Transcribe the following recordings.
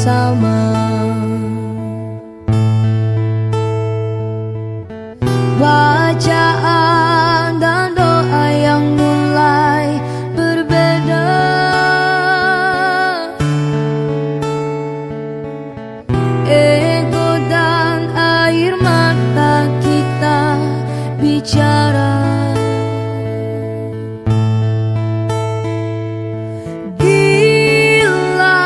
bersama. Bacaan dan doa yang mulai berbeda, ego dan air mata kita bicara. Gila,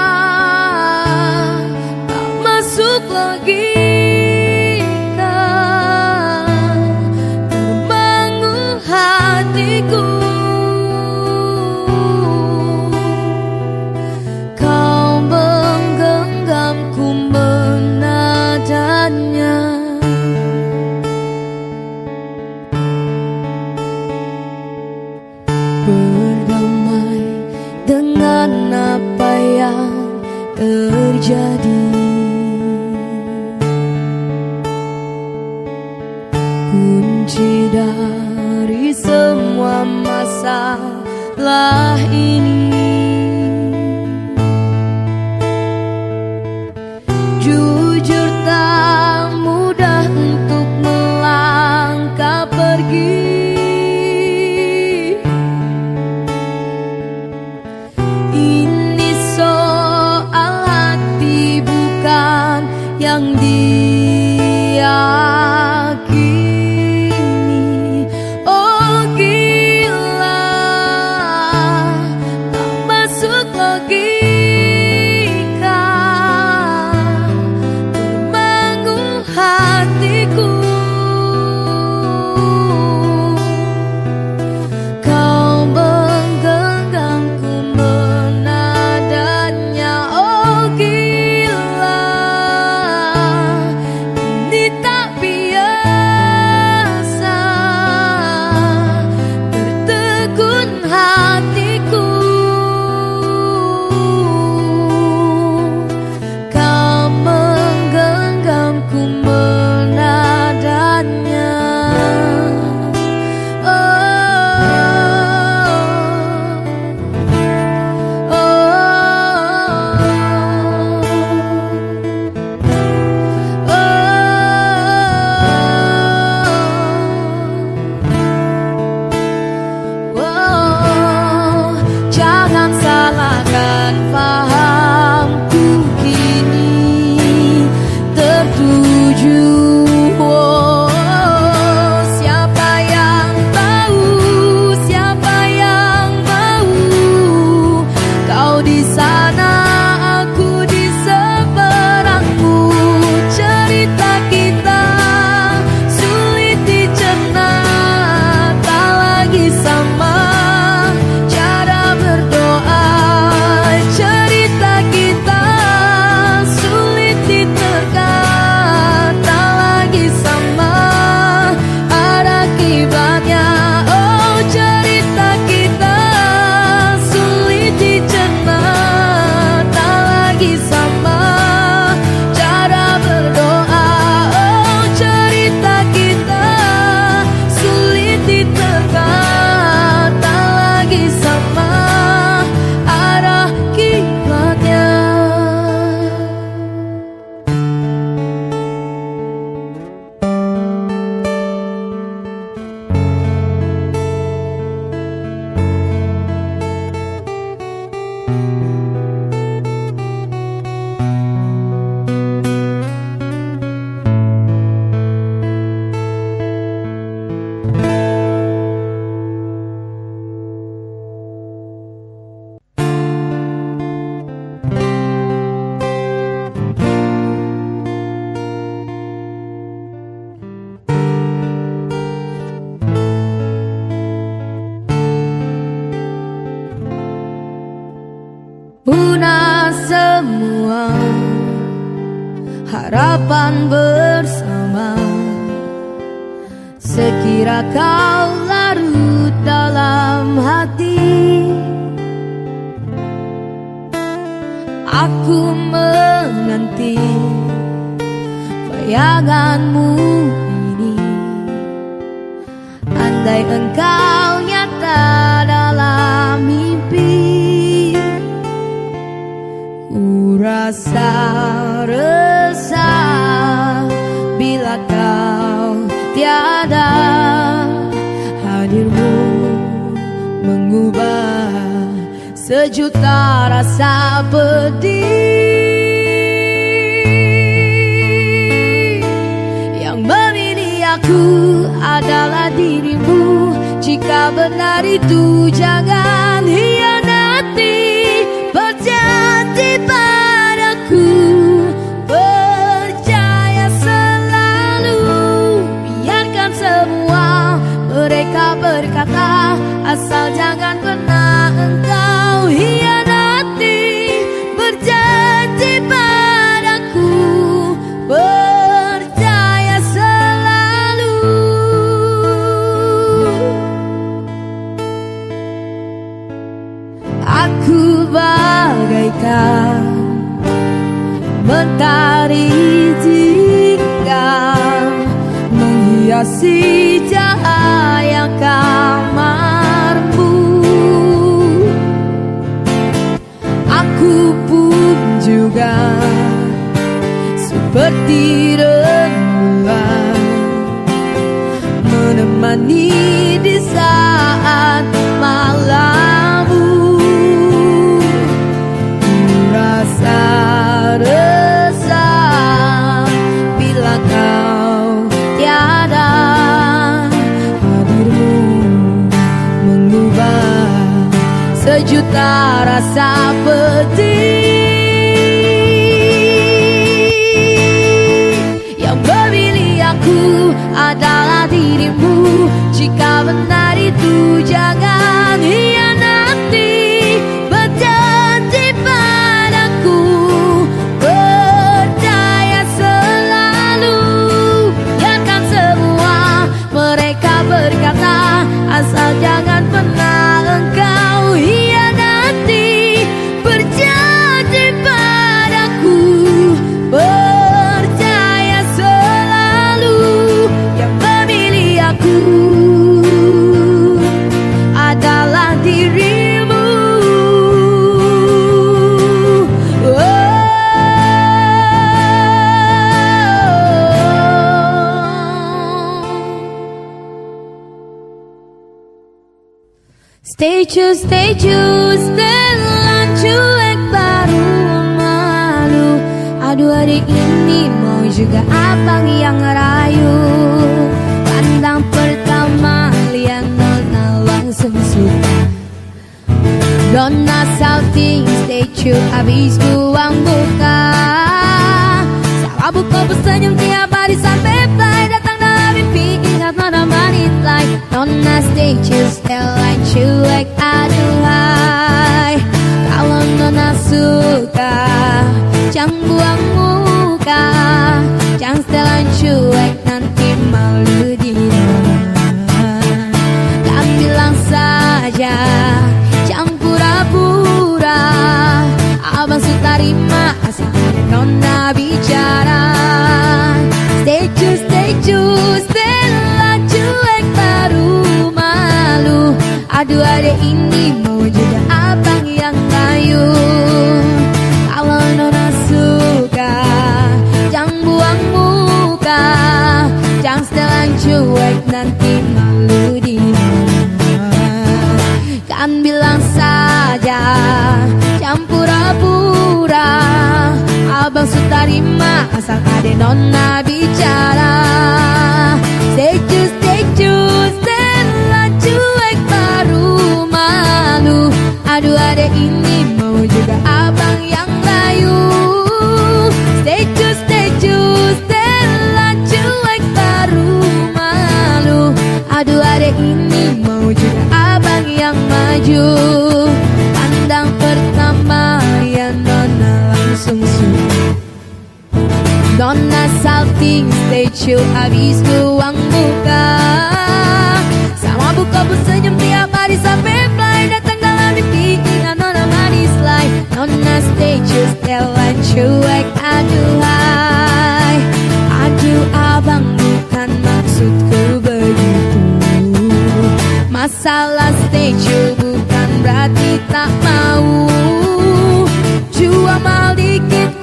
tak masuk logika, termangu hatiku. Kau menggenggamku menadanya. Berdamai dengan apa yang terjadi, kunci dari semua masalah ini. Jujur tak mudah untuk melangkah pergi. Ini soal hati bukan yang diyakini. Oh gila, tak masuk logika, termangu hatiku. Kau menggenggamku menadanya. Oh gila, ini tak biasa, tertegun hatiku. Kau menggenggamku menadanya. Jangan salahkan pahamku kini tertuju. Siapa yang tahu, siapa yang mau, kau di sana, aku di seberangmu. Cerita kita sulit dicerna, tak lagi sama cara berdoa. Cerita kita sulit diterka, tak lagi sama ada akibatnya. Oh cerita kita sulit dicerna, tak lagi sama cara berdoa. Oh cerita kita sulit diterka, tak lagi sama ada akibatnya. Punah semua harapan bersama, sekira kau larut dalam hati. Aku menanti bayanganmu ini, andai engkau nyata dalam mimpi. Ku rasa resah bila kau tiada. Hadirmu mengubah sejuta rasa pedih. Yang memilih aku adalah dirimu. Jika benar itu jangan hianati. Berjanji padaku, percaya selalu. Biarkan semua mereka berkata, asal jangan pernah engkau hianati. Berjanji padaku, percaya selalu. Aku bagaikan mentari tinggal menghiasi cahaya kamarmu. Aku pun juga seperti rembulan menemani di saat malammu. Rasa resah bila kau tiada. Hadirmu mengubah sejuta rasa pedih. Yang memilih aku adalah dirimu. Jika benar itu jangan hianati. Berjanji padaku, percaya selalu. Biarkan semua mereka berkata, asal jangan pernah engkau hianati. Berjanji padaku, percaya selalu. Yang memilih aku adalah dirimu. Stay choose, telan cuek baru malu. Aduh adik ini mau juga abang yang ngerayu. Pandang pertama lihat nona langsung suka. Donna salting, stay true habis buang buka. Salah buka bersenyum tiap hari sampai fly. Datang dalam mimpi ingat mana manis like. Donna stay chill, telan cuek aduhai. Kalau nona suka jangan buang muka. Jangan telan cuek nanti malu di nona. Kan bilang saja jangan pura-pura. Abang suka terima asal ada nona bicara. Stay choose, telan cuek baru malu. Aduh adek ini mau juga abang yang layu. Kalau nona suka jangan buang muka. Jangan setelan cuek nanti malu di nona. Kan bilang saja jangan pura-pura. Abang suka terima asal ada nona bicara. Stay choose, telan cuek baru malu. Aduh adek ini mau juga abang yang layu. Stay choose, telan cuek baru malu. Aduh adek ini mau juga abang yang maju. Pandang pertama ya nona langsung suka. Nona salting, stay chill habis buang buka. Sama buka bersenyum tiap hari sampai fly. Datang dalam mimpi ingat nona manis like. Nona stay chill, telan cuek aduhai. Aduh abang bukan maksudku begitu. Masalah stay chill bukan berarti tak mau. Jual mal dikit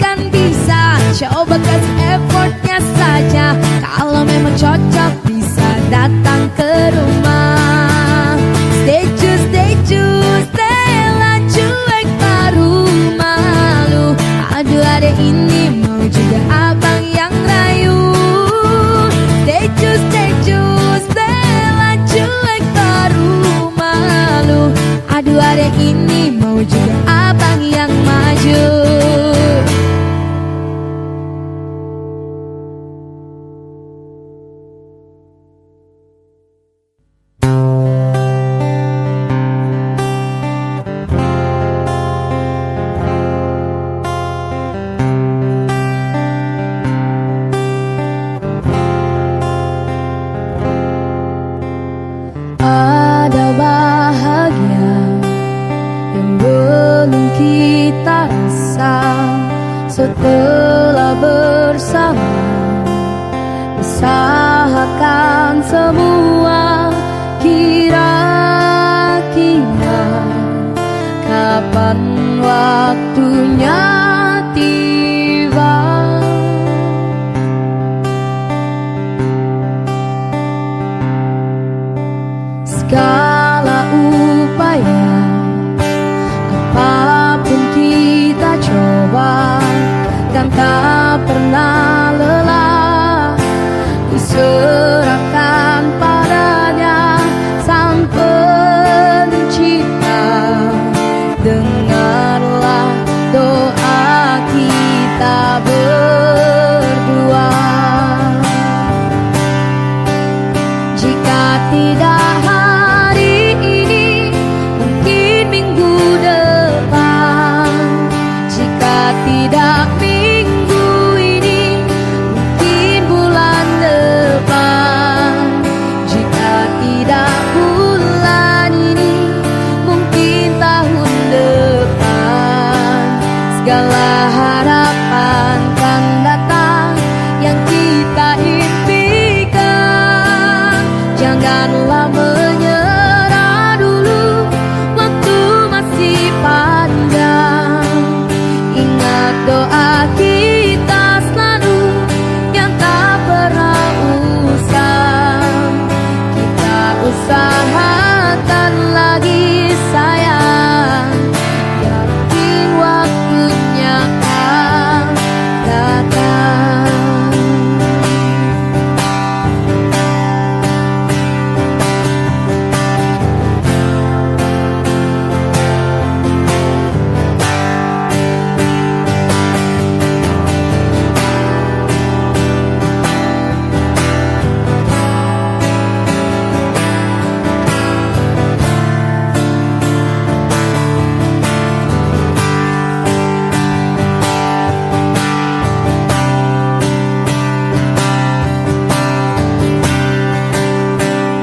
setelah bersama, usahakan semua. Kira-kira kapan waktunya tiba? Segala upaya, apapun kita coba, kan tak pernah lelah. Ku serahkan padanya Sang Pencipta. Dengarlah doa kita berdua. Jika tidak hari ini, mungkin minggu depan. Jika tidak minggu ini, mungkin bulan depan. Jika tidak bulan ini, mungkin tahun depan. Segala harapan kan datang yang kita impikan. Janganlah menyerah dulu, waktu masih panjang. Ingat doa kita selalu yang tak pernah usang. Kita usahakan lagi sayang, yakin waktunya akan datang.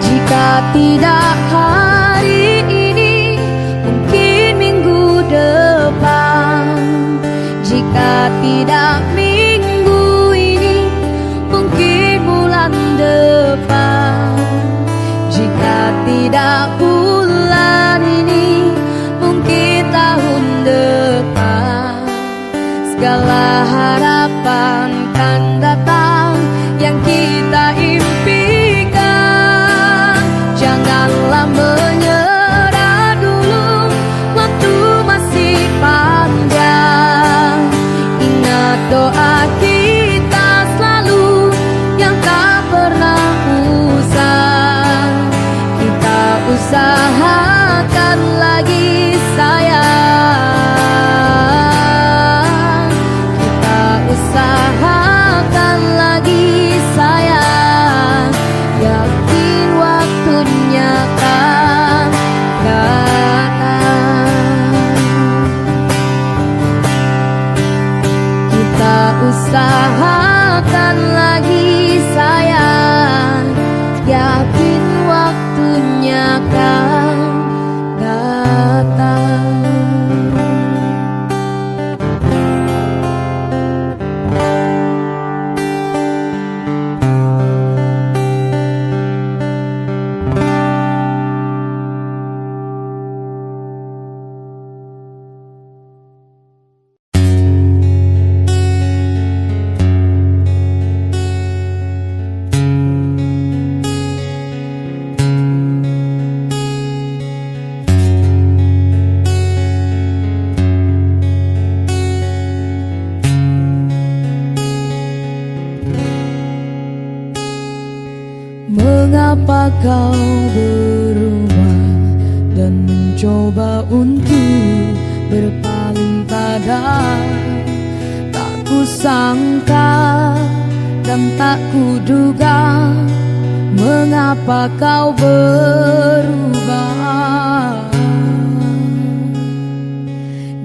Jika tidak hari ini, mungkin minggu depan. Jika tidak minggu ini, mungkin bulan depan. Jika tidak bulan ini, mungkin tahun depan. Segala harapan kan datang yang kita impikan. Janganlah menyerah dulu, waktu masih panjang. Ingat doa kita selalu yang tak pernah usang. Kita usahakan lagi sayang. Kita usahakan lagi sayang, yakin waktunya kan datang. Kita usahakan lagi sayang, yakin waktunya kan datang. Mengapa kau berubah dan mencoba untuk berpaling pada? Tak kusangka dan tak kuduga, mengapa kau berubah.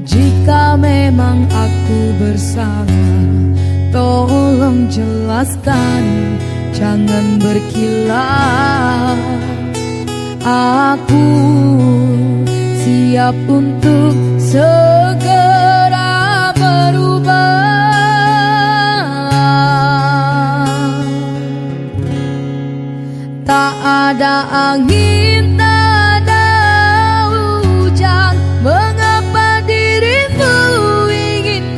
Jika memang aku bersalah, tolong jelaskan, jangan berkilah. Aku siap untuk segera berubah. ada angin, tak ada hujan, mengapa dirimu ingin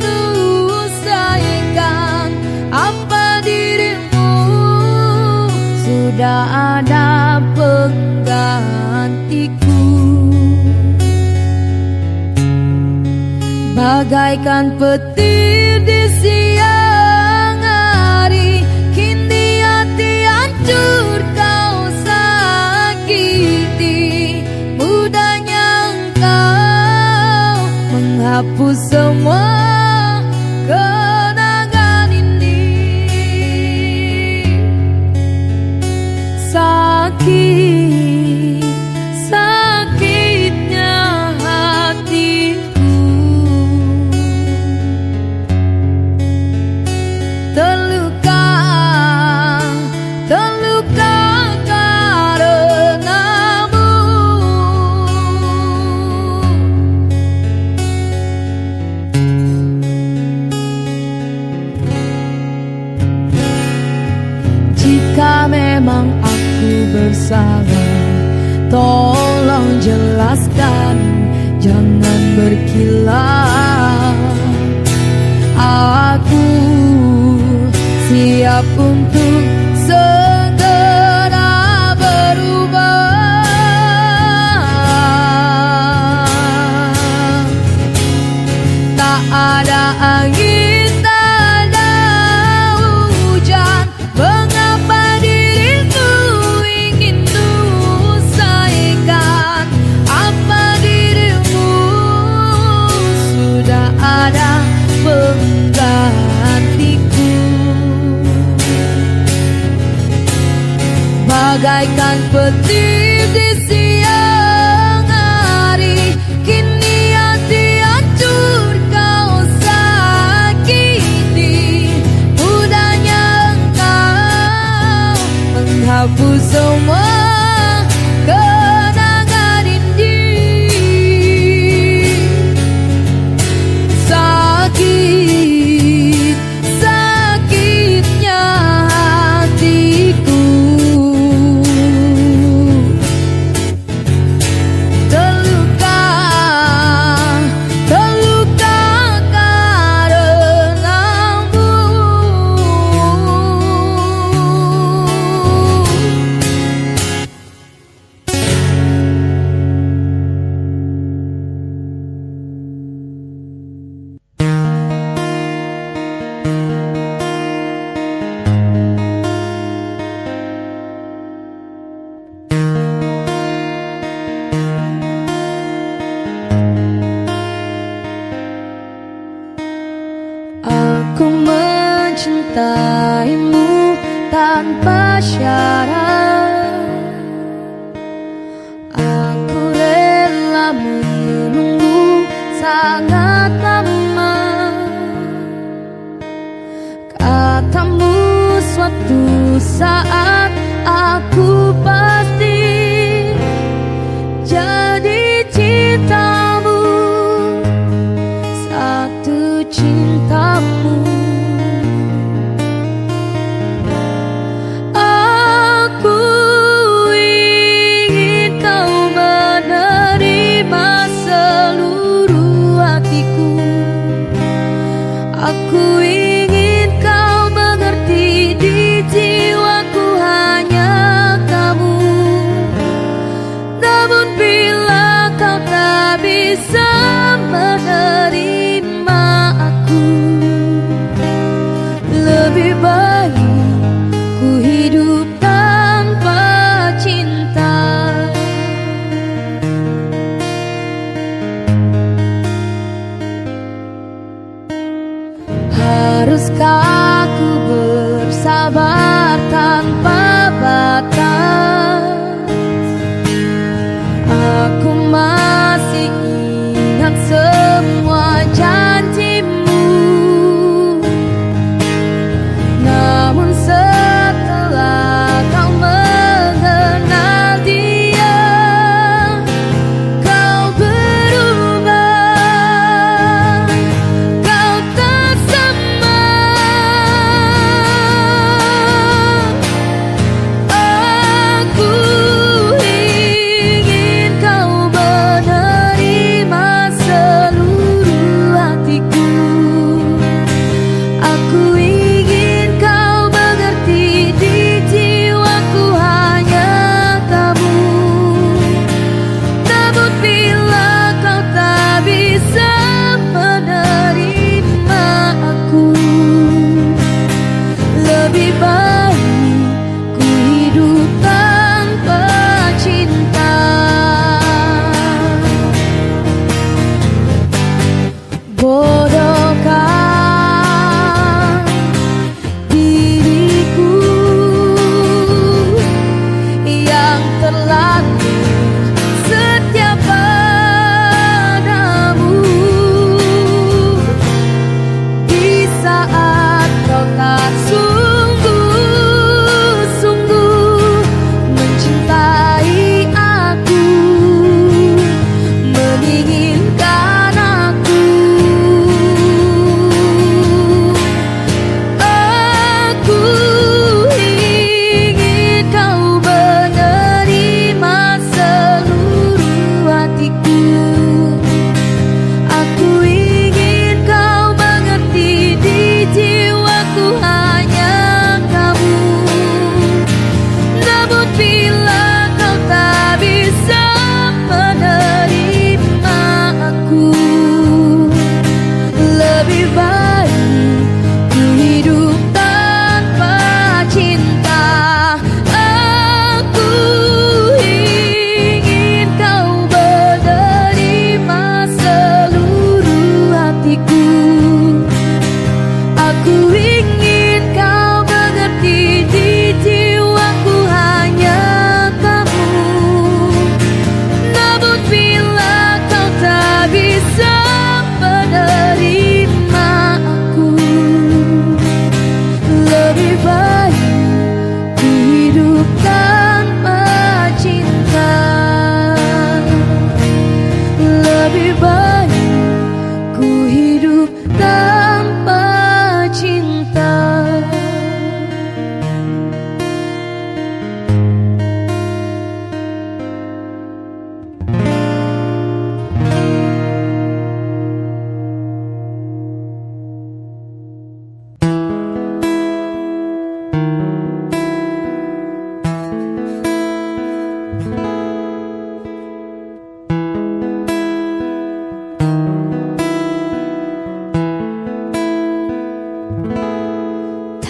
usaikan? Apa dirimu sudah ada penggantiku? Bagaikan petir di siang hari, kini hati hancur kau sakiti. Mudahnya engkau menghapus semua kenangan ini. Sakit, sakitnya hatiku, terluka, terluka karenamu. Jika memang aku bersalah, tolong jelaskan, jangan berkilah. Aku siap untuk segera berubah. Tak ada angin, tak ada hujan, mengapa dirimu ingin usaikan? Apa dirimu sudah ada penggantiku? Bagaikan petir di siang hari, kini hati hancur kau sakiti. Mudahnya engkau menghapus semua kenangan indah. Sakit, sakitnya hatiku, terluka, terluka karenamu. Aku mencintaimu tanpa syarat. Aku rela menunggu sangat lama. Katamu suatu saat aku pasti jadi cintamu, satu cintamu. Aku ingin kau menerima seluruh hatiku. Aku ingin kau mengerti, di jiwaku hanya kamu. Namun bila kau tak bisa menerima aku, lebih baik ku hidup tanpa cinta. Haruskah ku bersabar tanpa batas? Aku masih ingat semua berlanjut setia padamu di saat kau tak sungguh-sungguh mencintai aku, menginginkan aku. Aku ingin kau menerima seluruh hatiku. Aku ingin kau mengerti di jiwaku hanya kamu. Namun bila kau tak bisa menerima aku, lebih baik ku hidup tanpa cinta. Aku ingin kau menerima seluruh hatiku. Aku ingin kau mengerti di jiwaku hanya kamu. Namun bila kau tak bisa menerima aku, lebih baik ku hidup tanpa cinta. Lebih baik ku hidup tanpa cinta.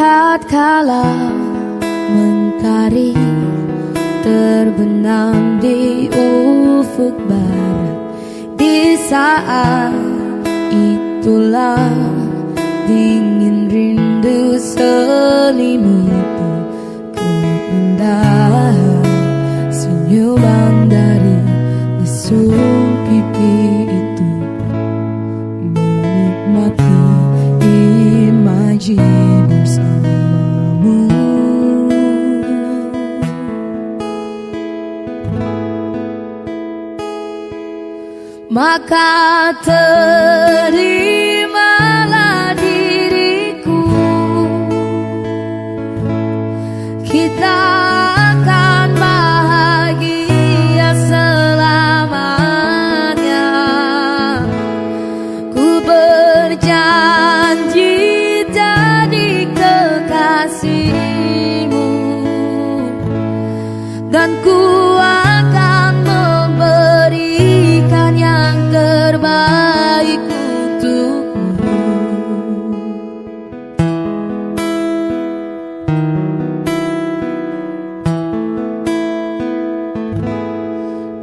Tatkala mentari terbenam di ufuk barat, di saat itulah dingin rindu selimuti keindahan senyuman dari lesung pipi itu, menikmati imaji bersamamu. Maka terimalah diriku, kita akan bahagia selamanya. Ku berjanji jadi kekasihmu, dan ku akan memberikan yang terbaik untukmu.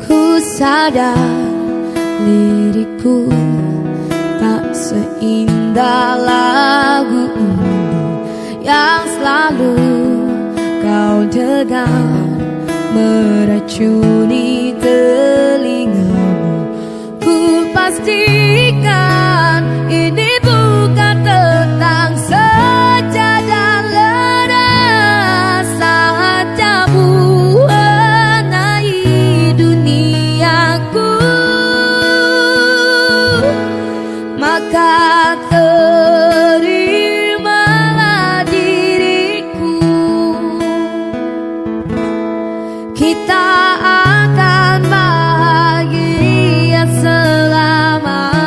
Ku sadar liriku tak seindah lagu ini yang selalu kau dengar meracuni telingamu. Ku pastikan ini bukan tentang sejadah lelah sajamu warnai duniaku. Maka terimalah diriku, kita akan bahagia selamanya.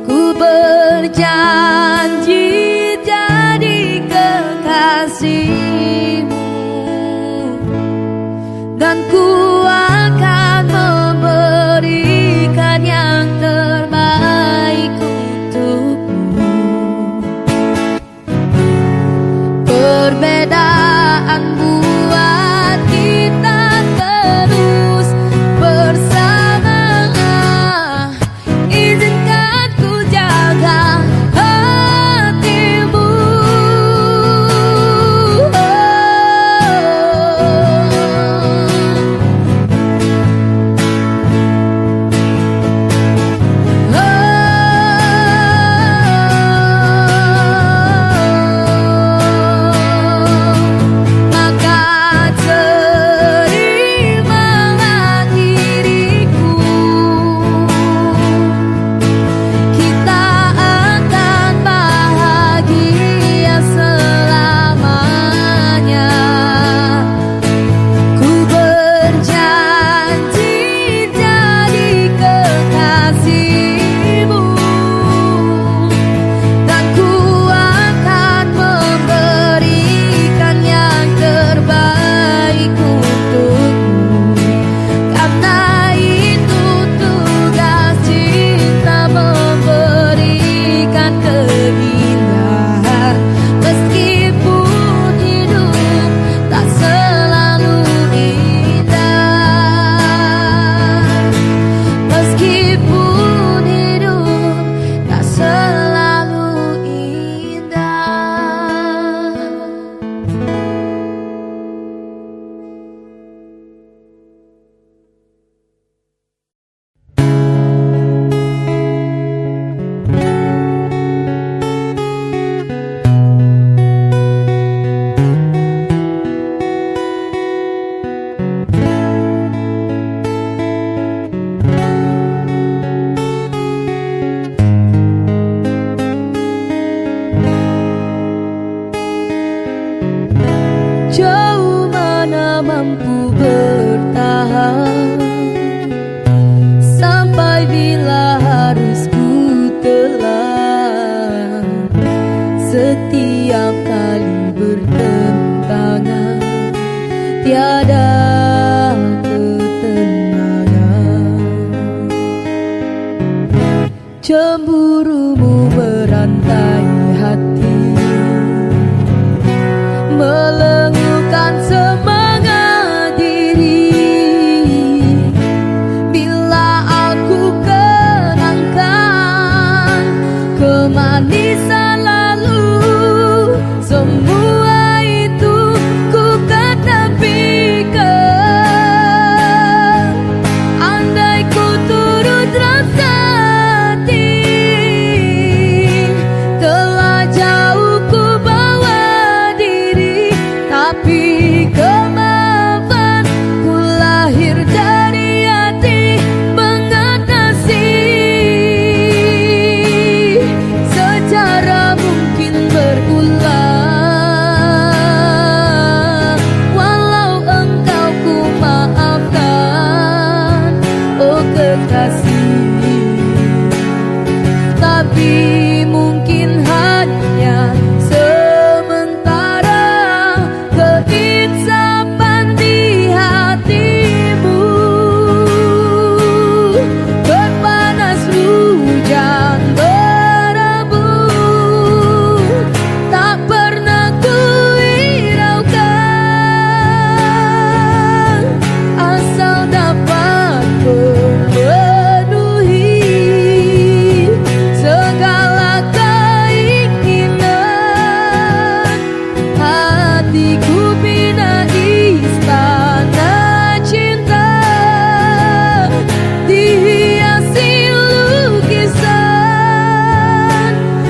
Ku berjanji jadi kekasihmu, dan ku akan memberikan yang terbaik untukmu. Perbedaan buat kita terus bersama. Izinkan ku jaga hatimu. mampu bertahan. Sampai bila harus ku telan setiap kali bertentangan, tiada ketenangan. Cemburumu merantai hati, melengkungkan semangat diri. Bila aku kenangkan kemanisan lalu, semua itu ku ketepikan. Andai ku turut rasa hati, telah jauh ku bawa diri. Tapi kemaafan ku lahir dari hati mengatasi. Secara mungkin berulang, walau engkau ku maafkan, oh kekasih. Tapi mungkin hanya sementara keinsapan di hatimu. Berpanas hujan berabut, tak pernah ku hiraukan, asal dapat memenuhi segala keinginan. Hatiku bina istana cinta, dihiasi lukisan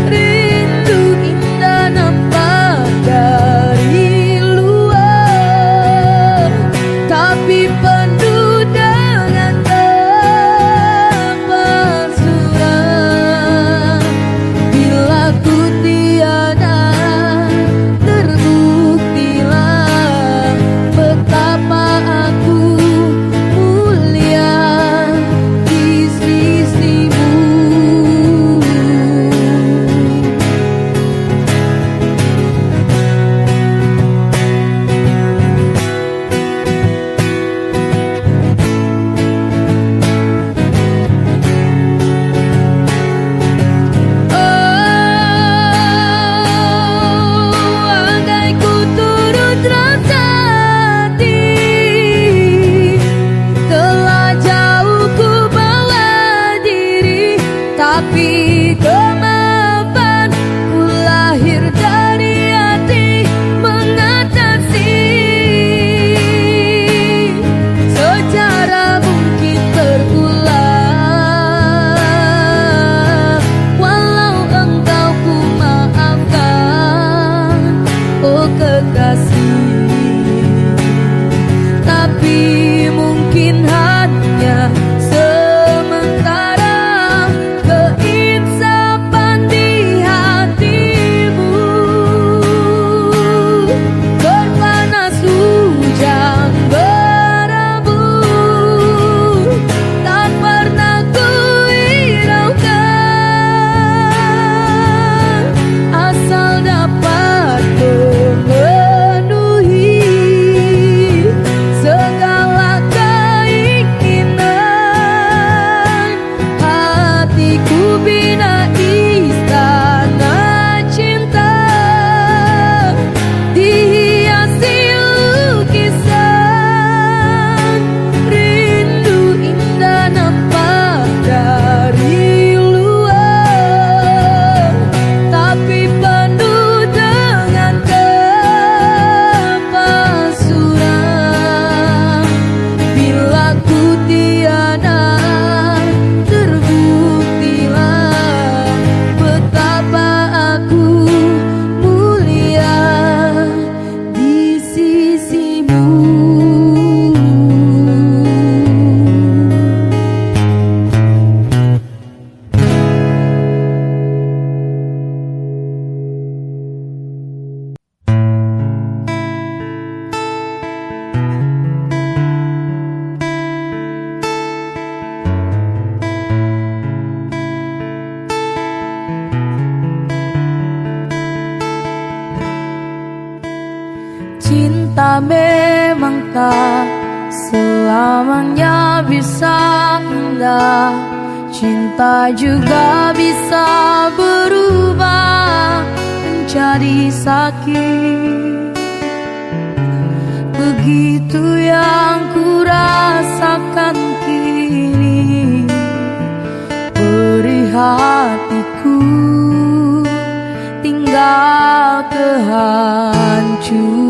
rindu indah nampak dari luar, tapi penuh dengan kepalsuan. Bila ku tiada, terbuktilah betapa aku mulia di sisimu. Andai ku turut rasa hati, telah jauh ku bawa diri. Tapi kemaafan ku lahir dari hati mengatasi. Secara mungkin berulang, walau engkau ku maafkan, oh kekasih. Tapi mungkin hanya sementara keinsapan di hatimu. Berpanas hujan berabut, tak pernah ku hiraukan, asal dapat memenuhi segala keinginan. Hatiku bina istana cinta, dihiasi lukisan rindu indah nampak dari luar, tapi penuh dengan kepalsuan. Bila ku tiada, terbuktilah betapa aku mulia di sisimu. memang tak selamanya bisa indah. Cinta juga bisa berubah menjadi sakit. Begitu yang ku rasakan kini, beri hatiku tinggal kehancuran.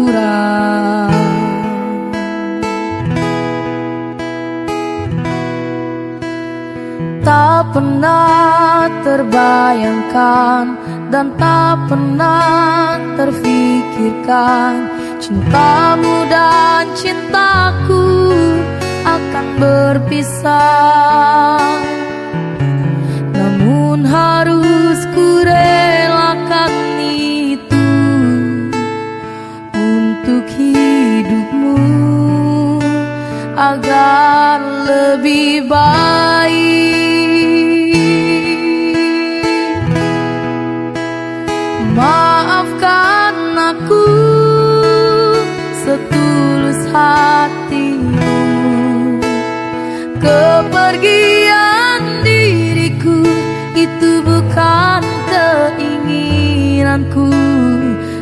Tak pernah terbayangkan dan tak pernah terfikirkan cintamu dan cintaku akan berpisah. Namun harus ku relakan itu untuk hidupmu agar lebih baik. Maafkan aku setulus hatimu. Kepergian diriku itu bukan keinginanku.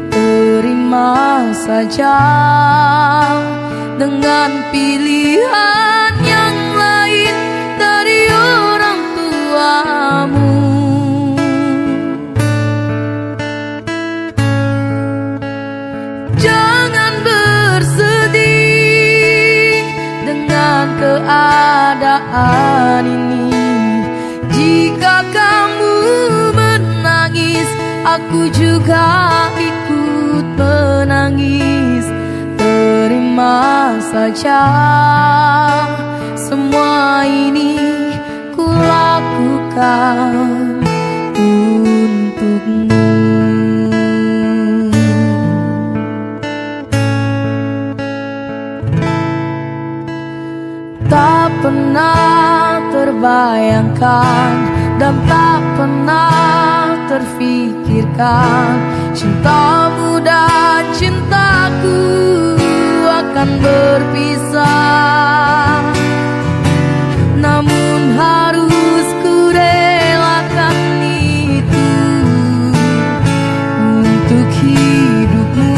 Terima saja dengan pilihan yang lain dari orang tuamu. Jangan bersedih dengan keadaan ini. Jika kamu menangis, aku juga ikut menangis. Terima saja semua ini ku lakukan untukmu. Tak pernah terbayangkan dan tak pernah terfikirkan cintamu dan cintaku akan berpisah. Namun harus ku relakan itu untuk hidupmu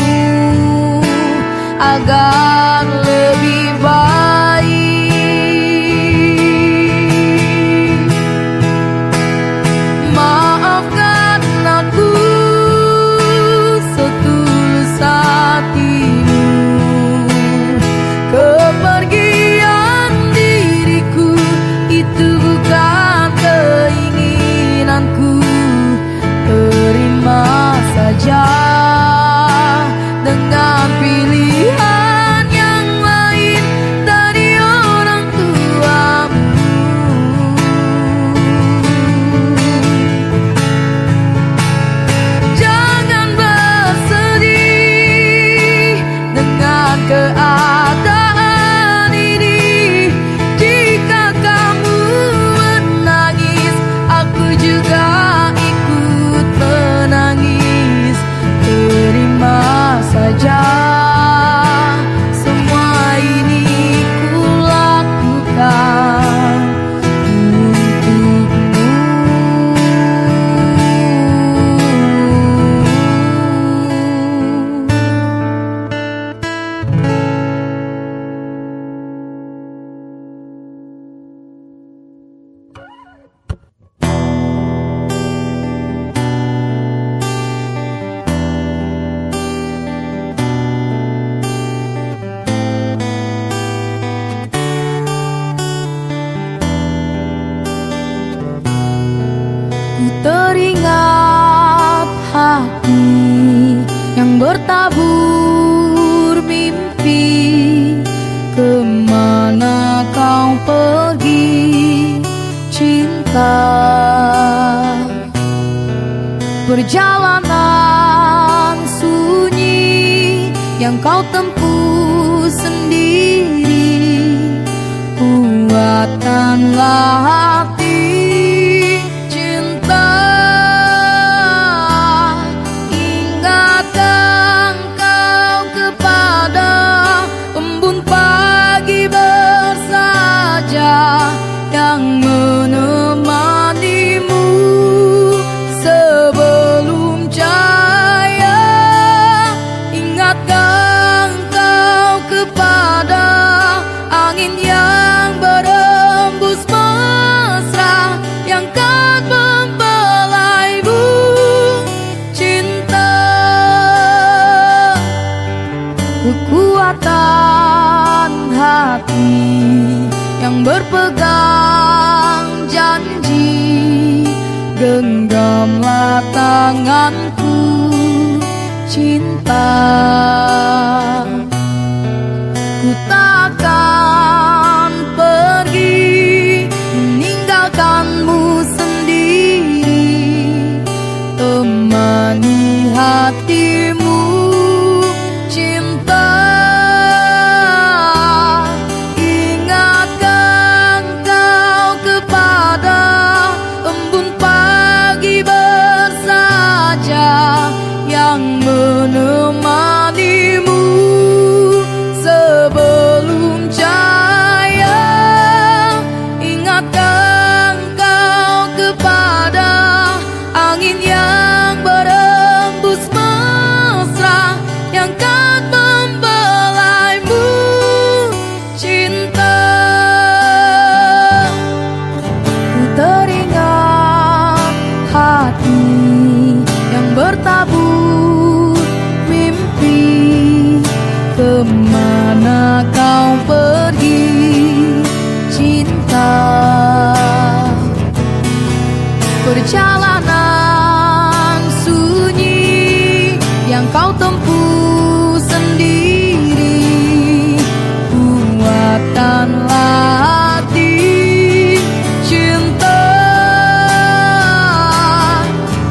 agar lebih baik. Maafkan aku setulus hatimu. Kepergian diriku itu bukan keinginanku. Terima saja dengan pilihan yang lain dari orang tuamu. Jangan bersedih dengan keadaan ini. Jika kamu menangis, aku juga ikut menangis. Terima saja semua ini ku lakukan untukmu. Ku teringat hati yang bertabur mimpi. Kemana kau pergi cinta? Perjalanan sunyi yang kau tempuh sendiri. Kuatkanlah hati cinta. Ingatkan kau kepada yang berpegang janji. Genggamlah tanganku cinta, ku takkan pergi meninggalkanmu sendiri. Temani hatimu cinta, ingatkan kau kepada embun pagi bersaja yang menemanimu sebelum cahaya. Ingatkan kau kepada angin yang berembus mesra yang kan membelaimu cinta. Ku teringat hati yang bertabur mimpi. Kemana kau pergi cinta? Perjalanan sunyi yang kau tempuh sendiri. Kuatkanlah hati cinta,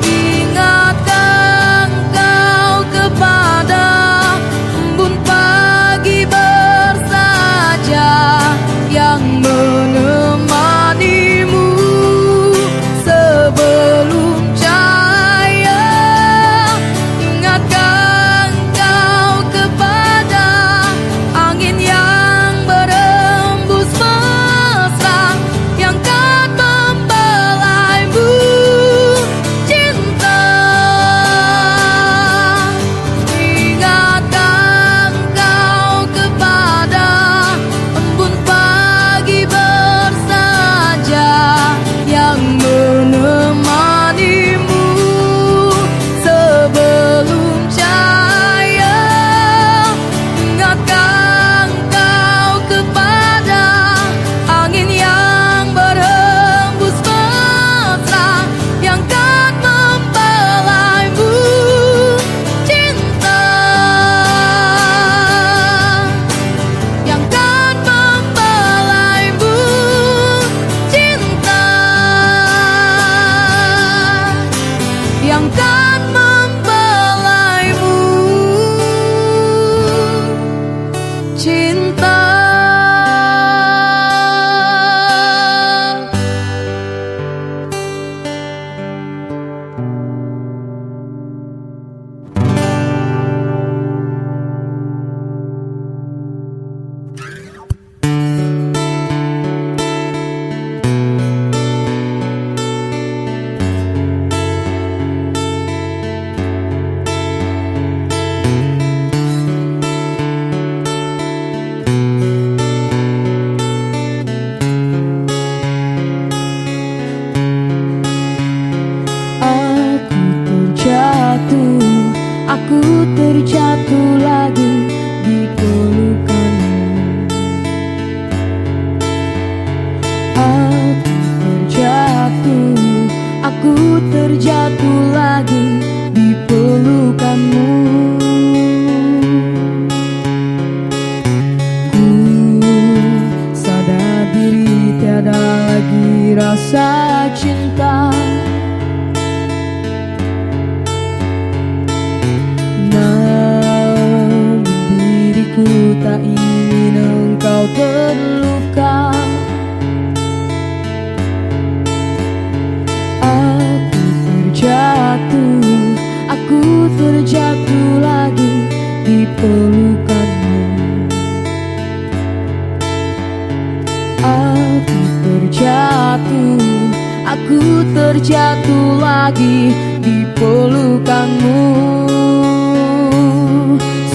ingatkan kau kepada embun pagi bersaja yang menemanimu sebelum cahaya. Ingatkan kau kepada angin yang berembus mesra yang kan membelaimu cinta. Ingatkan kau kepada embun pagi bersaja yang menemanimu sebelum cahaya. Ingatkan kau kepada angin yang berembus mesra yang kan membelaimu cinta, yang kan membelaimu cinta, yang kan membelaimu cinta. Aku terjatuh lagi di pelukanmu. Aku terjatuh lagi di pelukanmu. Ku sadar diri tiada lagi rasa cinta. Namun diriku tak ingin engkau terluka. Aku terjatuh lagi di pelukanmu. Aku terjatuh lagi di pelukanmu.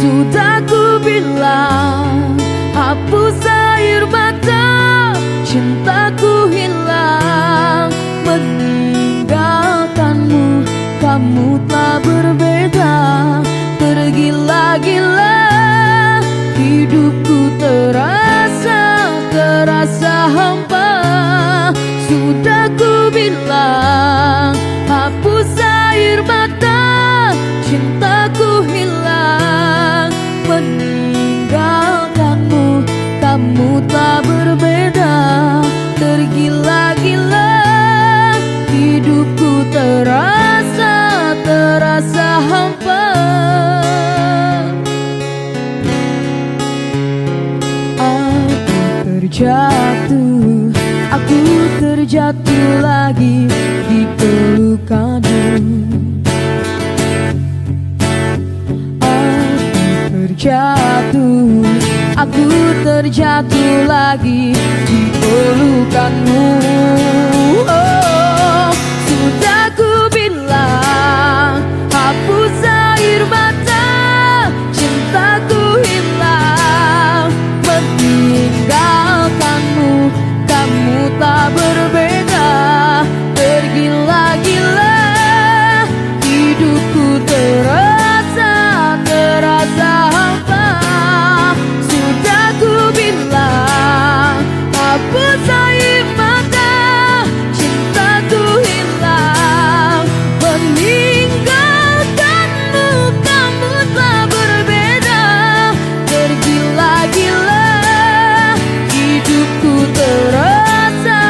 Sudah ku bilang hapus air mata, cintaku hilang meninggalkanmu. Kamu telah berbeda, tergila-gila hidupku terasa terjatuh, aku terjatuh lagi di pelukanmu. Terjatuh, aku terjatuh lagi di pelukanmu. Oh, sudah ku bilang, hapus air mata, cintaku hilang, meninggalkanmu. Kamu tak berbeda, tergila-gila, hidupku terasa hampa. Sudah ku bilang, hapus air mata, cintaku hilang, meninggalkanmu. Kamu telah berbeda, tergila-gila, hidupku terasa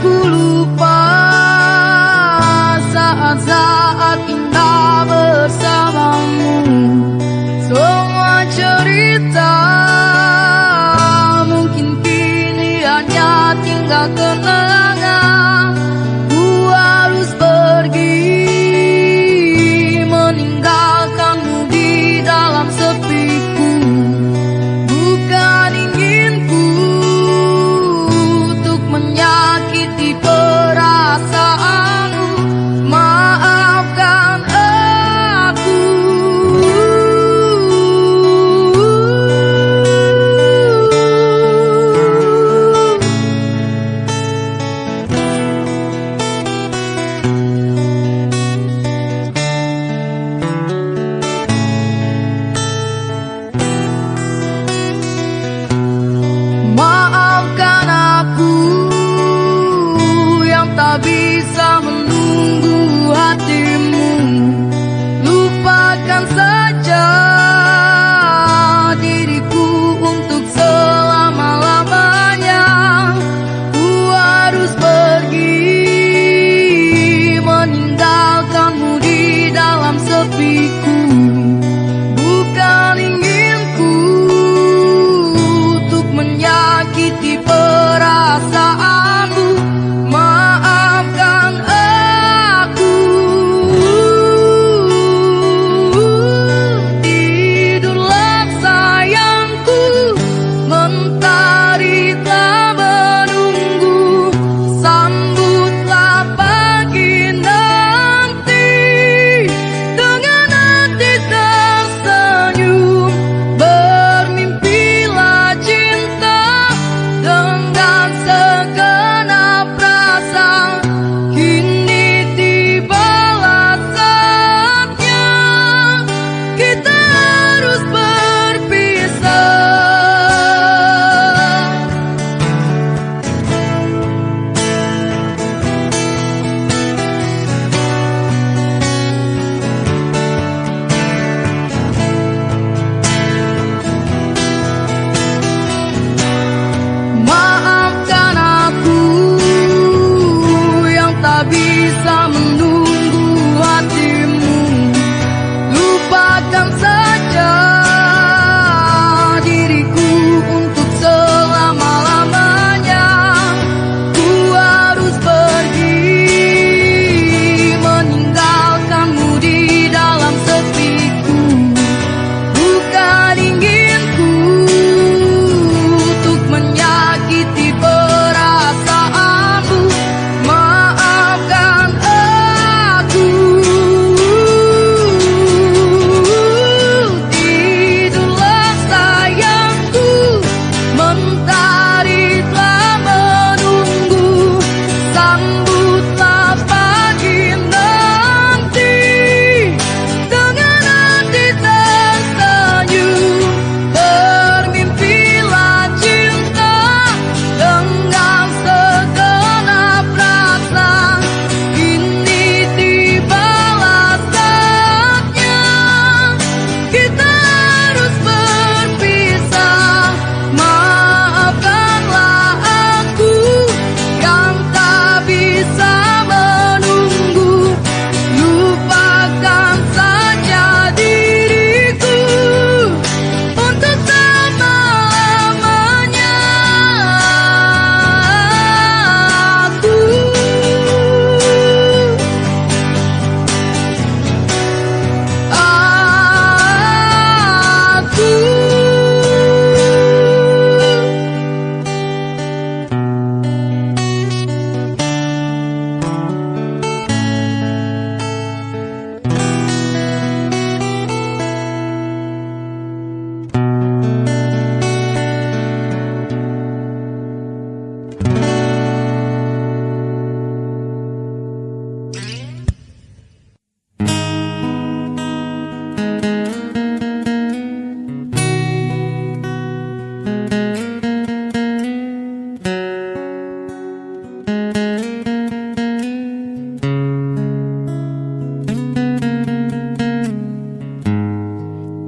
ku lupa saat-saat indah bersamamu. Semua cerita mungkin kini hanya tinggal kenangan. Ku harus pergi meninggalkanmu di dalam sepiku. Bukan inginku untuk menyakiti perasaanmu. Maafkan aku. Maafkan aku yang tak bisa menunggu hatimu. Lupakan saja diriku untuk selama-lamanya. Ku harus pergi meninggalkanmu di dalam sepiku. Bukan inginku untuk menyakiti perasaanmu. Maafkan aku. Tidurlah sayangku, mentari telah menunggu. Sambutlah pagi nanti dengan hati tersenyum. Bermimpilah cinta dengan segenap rasa. Kini tibalah saatnya kita harus berpisah. Maafkan aku yang tak bisa menunggu hatimu. Lupakan saja diriku untuk selama-lamanya. Ku harus pergi meninggalkanmu di dalam sepiku. Bukan inginku untuk menyakiti perasaanmu. Maafkan aku. Tidurlah sayangku, mentari telah menunggu. Sambutlah pagi nanti dengan hati tersenyum. Bermimpilah cinta dengan segenap rasa. Kini tibalah saatnya kita harus berpisah. Maafkanlah aku yang tak bisa menunggu. Lupakan saja diriku untuk selama-lamanya.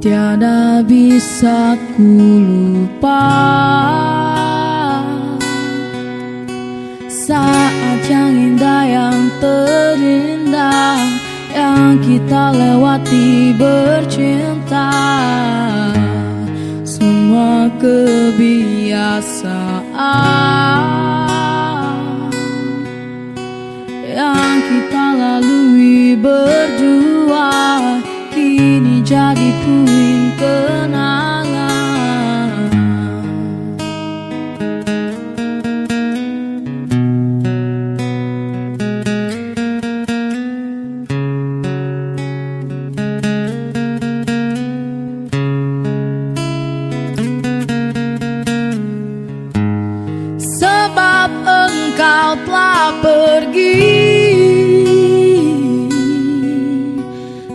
Tiada bisa ku lupa saat yang indah, yang terindah yang kita lewati bercinta. Semua kebiasaan yang kita lalui berdua kini jadi puing kenangan. Sebab engkau telah pergi,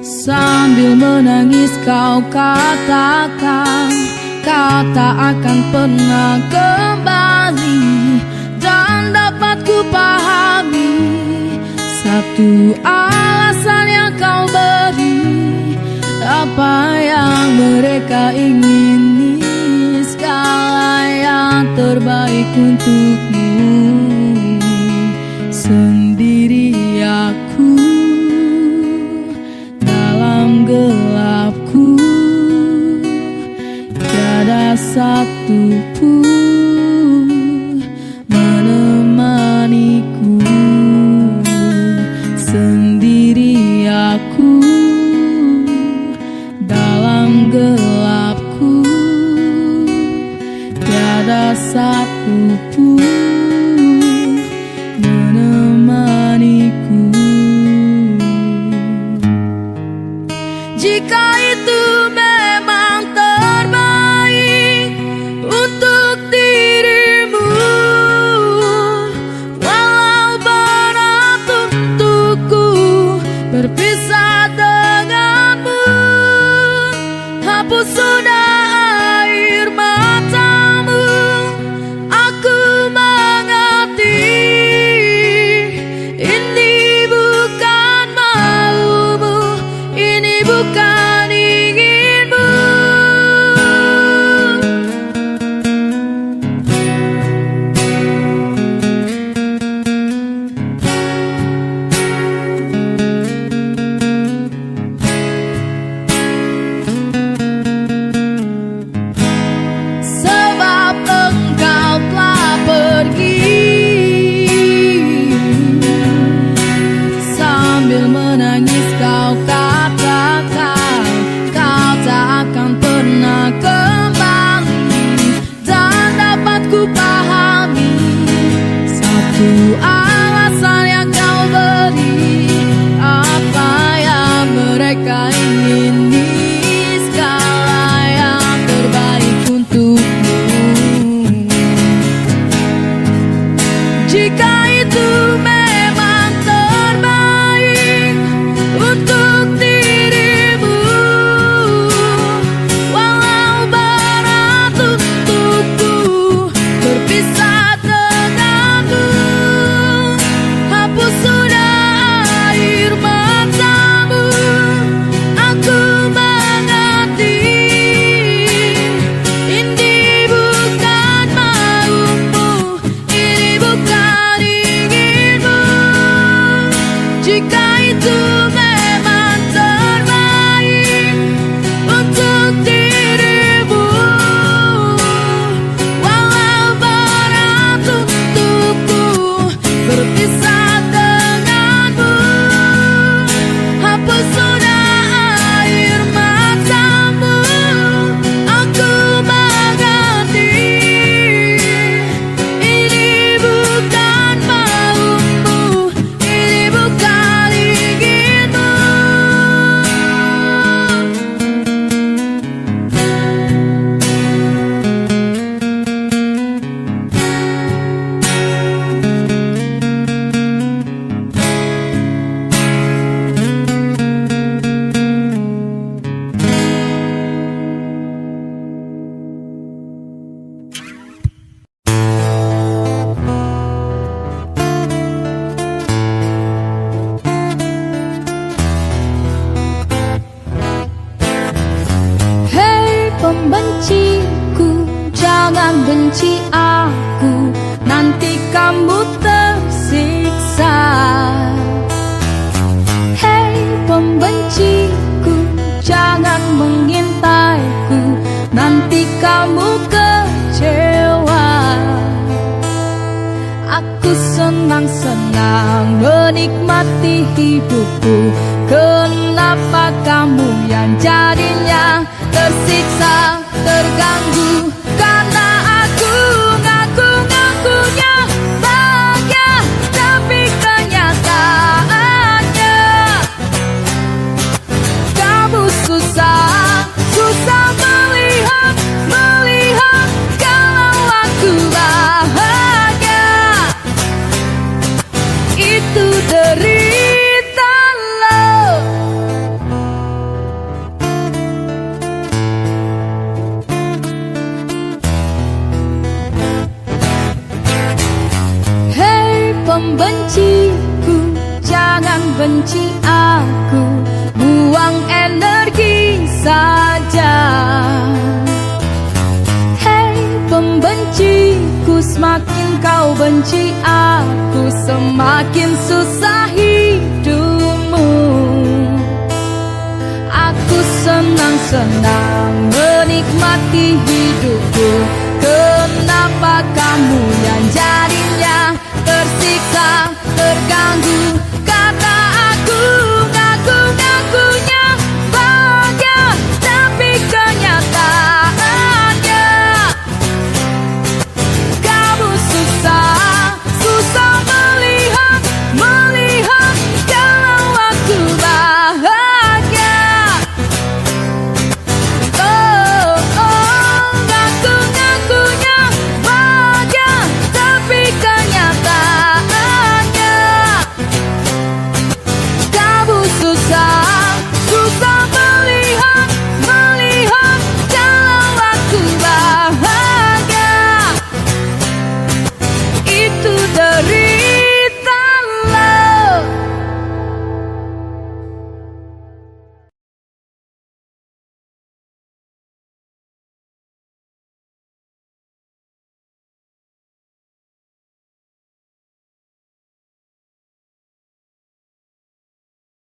sambil menangis kau katakan kau tak akan pernah kembali. Dan dapat ku pahami satu alasan yang kau beri, apa yang mereka ingini, segala yang terbaik untukmu. Sendiri aku dalam gelapku, tiada satu pun menemaniku. Sendiri aku dalam gelapku, tiada satu pun menemaniku. Jika itu memang terbaik untuk dirimu, walau berat untukku berpisah denganmu, hapus sudah air matamu. Aku mengerti ini bukan maumu, ini bukan inginmu. Sebab engkau telah pergi, sambil menangis kau katakan kau tak akan pernah kembali. Dan dapat ku pahami satu alasan yang kau beri, apa yang mereka ingini, segala yang terbaik untukmu. Jika itu memang terbaik untuk dirimu, walau berat untukku berpisah denganmu, hapus sudah air matamu. Aku mengerti ini bukan maumu, ini bukan inginmu. Jika itu memang terbaik untuk dirimu, walau berat untukku berpisah denganmu, hapus sudah air matamu. Aku mengerti ini bukan maumu, ini bukan inginmu. Hei pembenciku, jangan benci aku, nanti kamu tersiksa. Hei pembenciku, jangan mengintaiku, nanti kamu kecewa. Aku senang-senang menikmati hidupku, kenapa kamu yang jadinya tersiksa, terganggu? Karena aku ngaku-ngakunya bahagia, tapi kenyataannya kamu susah melihat kalau aku bahagia. Itu derita lo. Hei pembenciku, jangan benci aku, buang energi saja. Hei pembenciku, semakin kau benci aku, semakin susah hidupmu. Aku senang-senang menikmati hidupku, kenapa kamu yang jadinya tersiksa, terganggu?